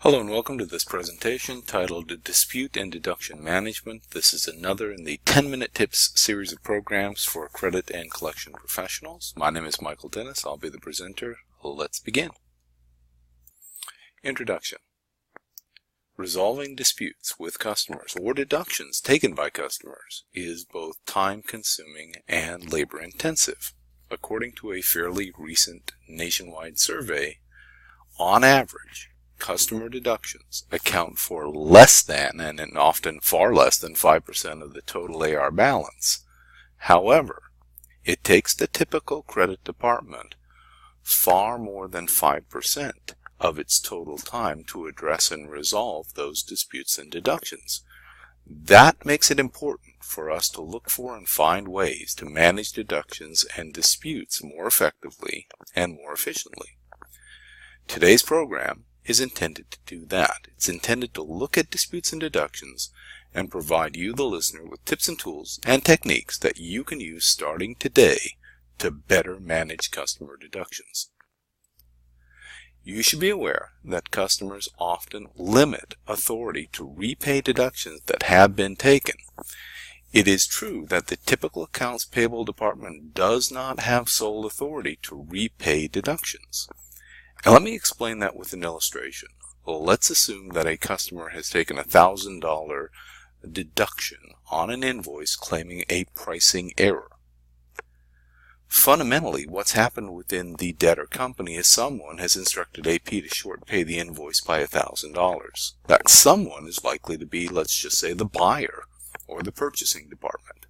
Hello and welcome to this presentation titled Dispute and Deduction Management. This is another in the 10-Minute Tips series of programs for credit and collection professionals. My name is Michael Dennis. I'll be the presenter. Let's begin. Introduction. Resolving disputes with customers or deductions taken by customers is both time-consuming and labor-intensive. According to a fairly recent nationwide survey, on average, customer deductions account for less than, and often far less than, 5% of the total AR balance. However, it takes the typical credit department far more than 5% of its total time to address and resolve those disputes and deductions. That makes it important for us to look for and find ways to manage deductions and disputes more effectively and more efficiently. Today's program is intended to do that. It's intended to look at disputes and deductions and provide you, the listener, with tips and tools and techniques that you can use starting today to better manage customer deductions. You should be aware that customers often limit authority to repay deductions that have been taken. It is true that the typical accounts payable department does not have sole authority to repay deductions. Now let me explain that with an illustration. Well, let's assume that a customer has taken a $1,000 deduction on an invoice claiming a pricing error. Fundamentally, what's happened within the debtor company is someone has instructed AP to short pay the invoice by $1,000. That someone is likely to be, let's just say, the buyer or the purchasing department.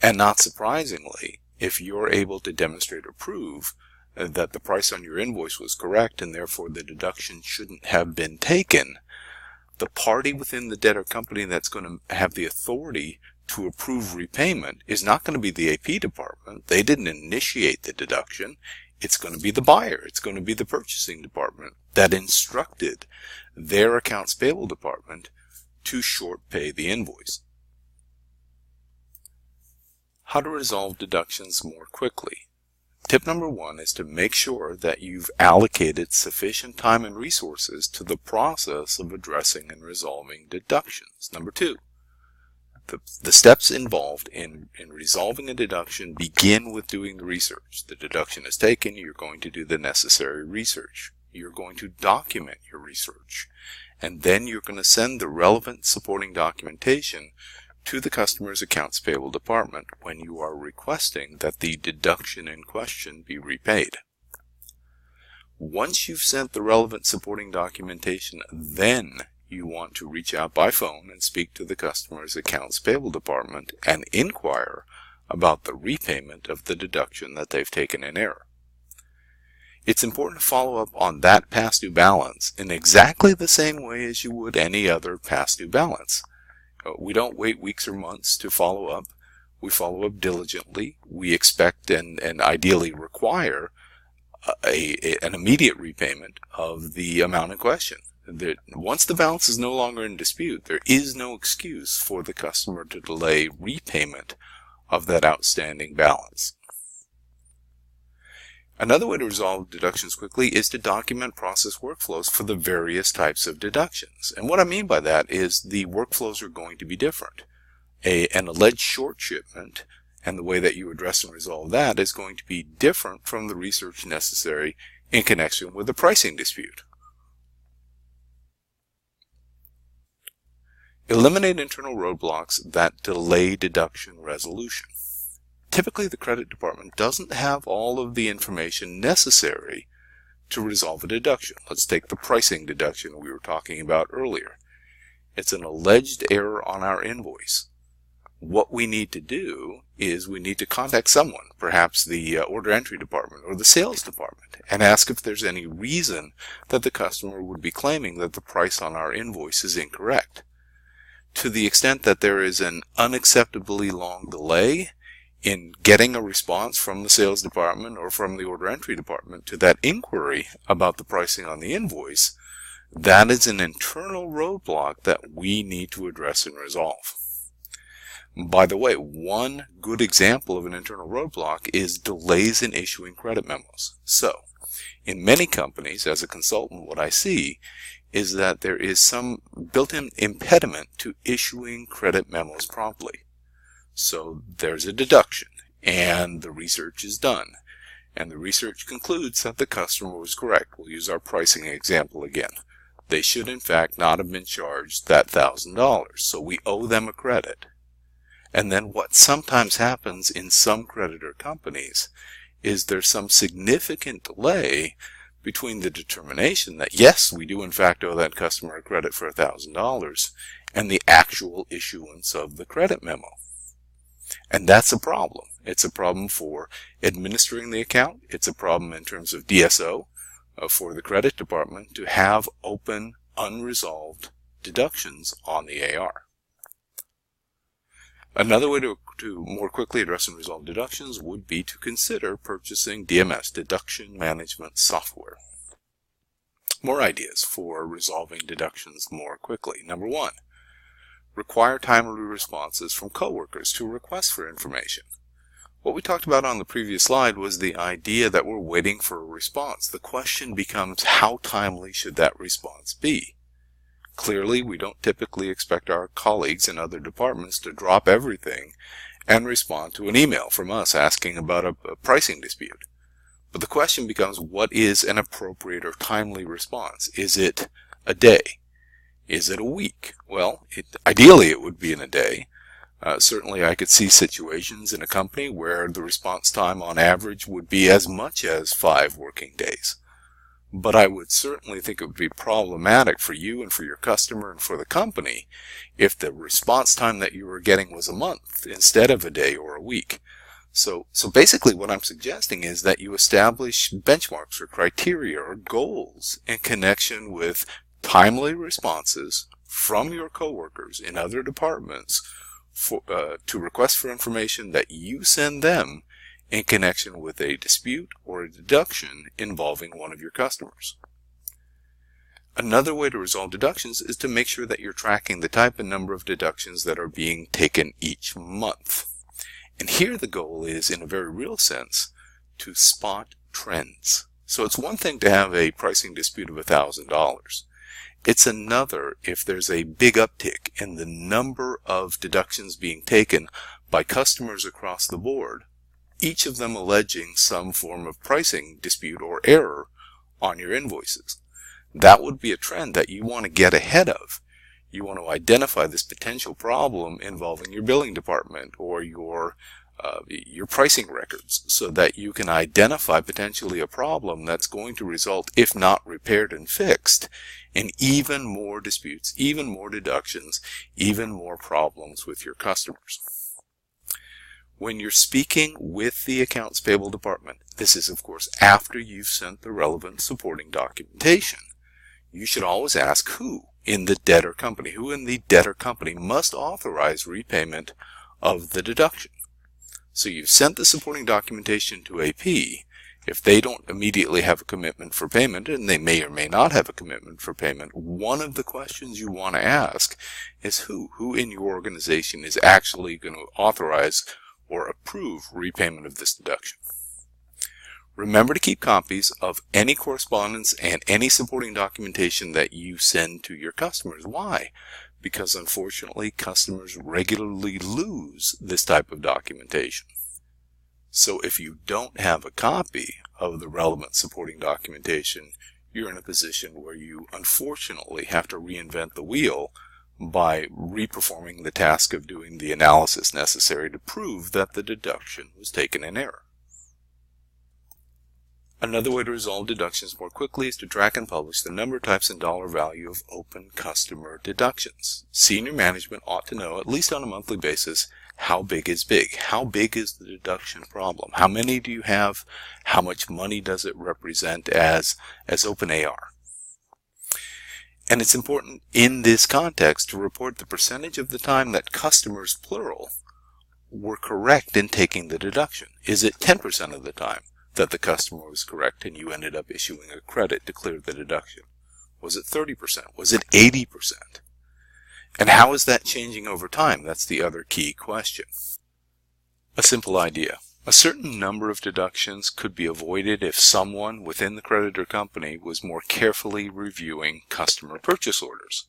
And not surprisingly, if you're able to demonstrate or prove that the price on your invoice was correct and therefore the deduction shouldn't have been taken, the party within the debtor company that's going to have the authority to approve repayment is not going to be the AP department. They didn't initiate the deduction. It's going to be the buyer. It's going to be the purchasing department that instructed their accounts payable department to short pay the invoice. How to resolve deductions more quickly. Tip number 1 is to make sure that you've allocated sufficient time and resources to the process of addressing and resolving deductions. Number 2, the steps involved in resolving a deduction begin with doing the research. The deduction is taken, you're going to do the necessary research. You're going to document your research. And then you're going to send the relevant supporting documentation to the customer's accounts payable department when you are requesting that the deduction in question be repaid. Once you've sent the relevant supporting documentation, then you want to reach out by phone and speak to the customer's accounts payable department and inquire about the repayment of the deduction that they've taken in error. It's important to follow up on that past due balance in exactly the same way as you would any other past due balance. We don't wait weeks or months to follow up. We follow up diligently. We expect and ideally require an immediate repayment of the amount in question. Once the balance is no longer in dispute, there is no excuse for the customer to delay repayment of that outstanding balance. Another way to resolve deductions quickly is to document process workflows for the various types of deductions. And what I mean by that is the workflows are going to be different. An alleged short shipment and the way that you address and resolve that is going to be different from the research necessary in connection with a pricing dispute. Eliminate internal roadblocks that delay deduction resolution. Typically, the credit department doesn't have all of the information necessary to resolve a deduction. Let's take the pricing deduction we were talking about earlier. It's an alleged error on our invoice. What we need to do is we need to contact someone, perhaps the order entry department or the sales department, and ask if there's any reason that the customer would be claiming that the price on our invoice is incorrect. To the extent that there is an unacceptably long delay in getting a response from the sales department or from the order entry department to that inquiry about the pricing on the invoice, that is an internal roadblock that we need to address and resolve. By the way, one good example of an internal roadblock is delays in issuing credit memos. So, in many companies, as a consultant, what I see is that there is some built-in impediment to issuing credit memos promptly. So there's a deduction, and the research is done, and the research concludes that the customer was correct. We'll use our pricing example again. They should in fact not have been charged that $1,000, so we owe them a credit. And then what sometimes happens in some creditor companies is there's some significant delay between the determination that yes, we do in fact owe that customer a credit for $1,000 and the actual issuance of the credit memo. And that's a problem. It's a problem for administering the account. It's a problem in terms of DSO for the credit department to have open, unresolved deductions on the AR. Another way to more quickly address and resolve deductions would be to consider purchasing DMS, Deduction Management Software. More ideas for resolving deductions more quickly. Number 1, require timely responses from coworkers to requests for information. What we talked about on the previous slide was the idea that we're waiting for a response. The question becomes, how timely should that response be? Clearly, we don't typically expect our colleagues in other departments to drop everything and respond to an email from us asking about a pricing dispute. But the question becomes, what is an appropriate or timely response? Is it a day? Is it a week? Well, ideally it would be in a day. Certainly I could see situations in a company where the response time on average would be as much as 5 working days. But I would certainly think it would be problematic for you and for your customer and for the company if the response time that you were getting was a month instead of a day or a week. So basically what I'm suggesting is that you establish benchmarks or criteria or goals in connection with timely responses from your coworkers in other departments to requests for information that you send them in connection with a dispute or a deduction involving one of your customers. Another way to resolve deductions is to make sure that you're tracking the type and number of deductions that are being taken each month. And here the goal is, in a very real sense, to spot trends. So it's one thing to have a pricing dispute of $1,000. It's another if there's a big uptick in the number of deductions being taken by customers across the board, each of them alleging some form of pricing dispute or error on your invoices. That would be a trend that you want to get ahead of. You want to identify this potential problem involving your billing department or your pricing records so that you can identify potentially a problem that's going to result, if not repaired and fixed, in even more disputes, even more deductions, even more problems with your customers. When you're speaking with the accounts payable department, this is of course after you've sent the relevant supporting documentation, you should always ask who in the debtor company must authorize repayment of the deduction. So you've sent the supporting documentation to AP. If they don't immediately have a commitment for payment, and they may or may not have a commitment for payment, one of the questions you want to ask is who in your organization is actually going to authorize or approve repayment of this deduction. Remember to keep copies of any correspondence and any supporting documentation that you send to your customers. Why? Because unfortunately customers regularly lose this type of documentation. So if you don't have a copy of the relevant supporting documentation, you're in a position where you unfortunately have to reinvent the wheel by reperforming the task of doing the analysis necessary to prove that the deduction was taken in error. Another way to resolve deductions more quickly is to track and publish the number, types, and dollar value of open customer deductions. Senior management ought to know, at least on a monthly basis, how big is big. How big is the deduction problem? How many do you have? How much money does it represent as open AR? And it's important in this context to report the percentage of the time that customers, plural, were correct in taking the deduction. Is it 10% of the time that the customer was correct and you ended up issuing a credit to clear the deduction? Was it 30%? Was it 80%? And how is that changing over time? That's the other key question. A simple idea. A certain number of deductions could be avoided if someone within the creditor company was more carefully reviewing customer purchase orders.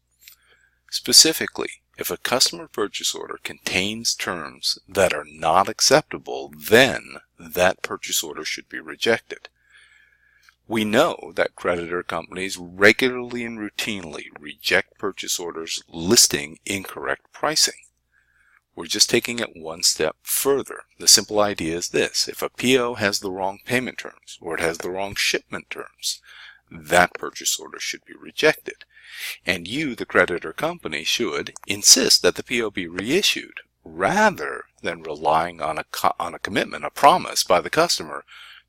Specifically, if a customer purchase order contains terms that are not acceptable, then that purchase order should be rejected. We know that creditor companies regularly and routinely reject purchase orders listing incorrect pricing. We're just taking it one step further. The simple idea is this: if a PO has the wrong payment terms or it has the wrong shipment terms, that purchase order should be rejected. And you, the creditor company, should insist that the PO be reissued rather than relying on a commitment, a promise by the customer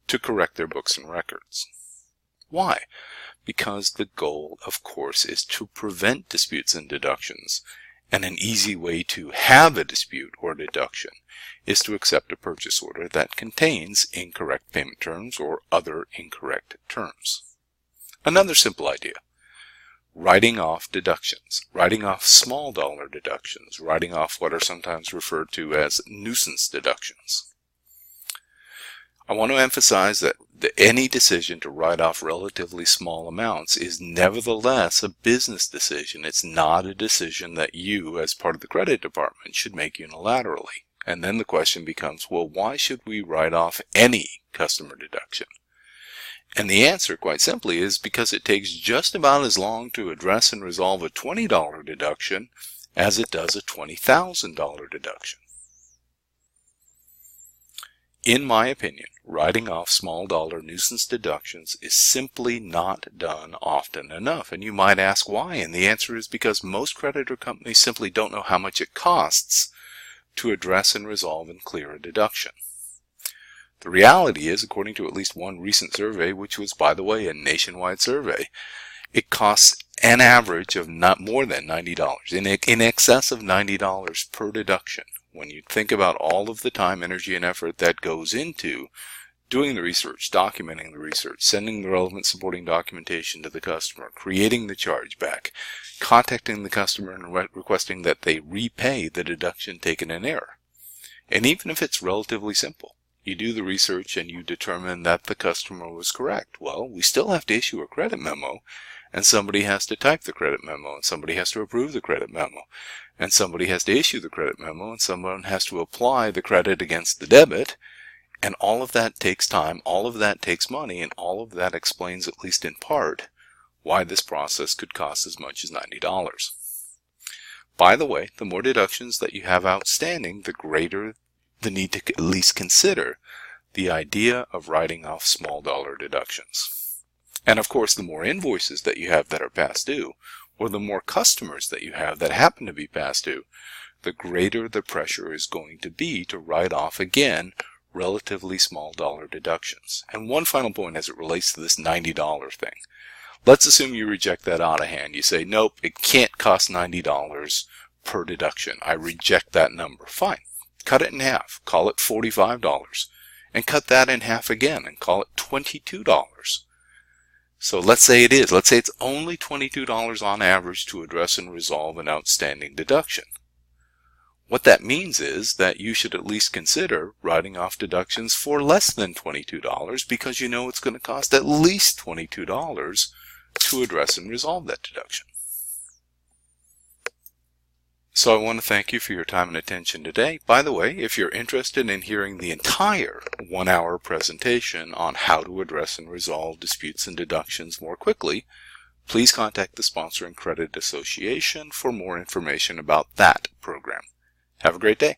to correct their books and records. Why? Because the goal, of course, is to prevent disputes and deductions. And an easy way to have a dispute or deduction is to accept a purchase order that contains incorrect payment terms or other incorrect terms. Another simple idea: writing off deductions, writing off small dollar deductions, writing off what are sometimes referred to as nuisance deductions. I want to emphasize that any decision to write off relatively small amounts is nevertheless a business decision. It's not a decision that you, as part of the credit department, should make unilaterally. And then the question becomes, well, why should we write off any customer deduction? And the answer, quite simply, is because it takes just about as long to address and resolve a $20 deduction as it does a $20,000 deduction. In my opinion, writing off small dollar nuisance deductions is simply not done often enough. And you might ask why, and the answer is because most creditor companies simply don't know how much it costs to address and resolve and clear a deduction. The reality is, according to at least one recent survey, which was, by the way, a nationwide survey, it costs an average of not more than $90, in excess of $90 per deduction. When you think about all of the time, energy, and effort that goes into doing the research, documenting the research, sending the relevant supporting documentation to the customer, creating the chargeback, contacting the customer and requesting that they repay the deduction taken in error. And even if it's relatively simple, you do the research and you determine that the customer was correct, well, we still have to issue a credit memo, and somebody has to type the credit memo, and somebody has to approve the credit memo, and somebody has to issue the credit memo, and someone has to apply the credit against the debit, and all of that takes time, all of that takes money, and all of that explains, at least in part, why this process could cost as much as $90. By the way, the more deductions that you have outstanding, the greater the need to at least consider the idea of writing off small dollar deductions. And of course, the more invoices that you have that are past due, or the more customers that you have that happen to be past due, the greater the pressure is going to be to write off, again, relatively small dollar deductions. And one final point as it relates to this $90 thing. Let's assume you reject that out of hand. You say, nope, it can't cost $90 per deduction. I reject that number. Fine. Cut it in half. Call it $45. And cut that in half again and call it $22. So let's say it is. Let's say it's only $22 on average to address and resolve an outstanding deduction. What that means is that you should at least consider writing off deductions for less than $22 because you know it's going to cost at least $22 to address and resolve that deduction. So I want to thank you for your time and attention today. By the way, if you're interested in hearing the entire 1-hour presentation on how to address and resolve disputes and deductions more quickly, please contact the Sponsoring Credit Association for more information about that program. Have a great day.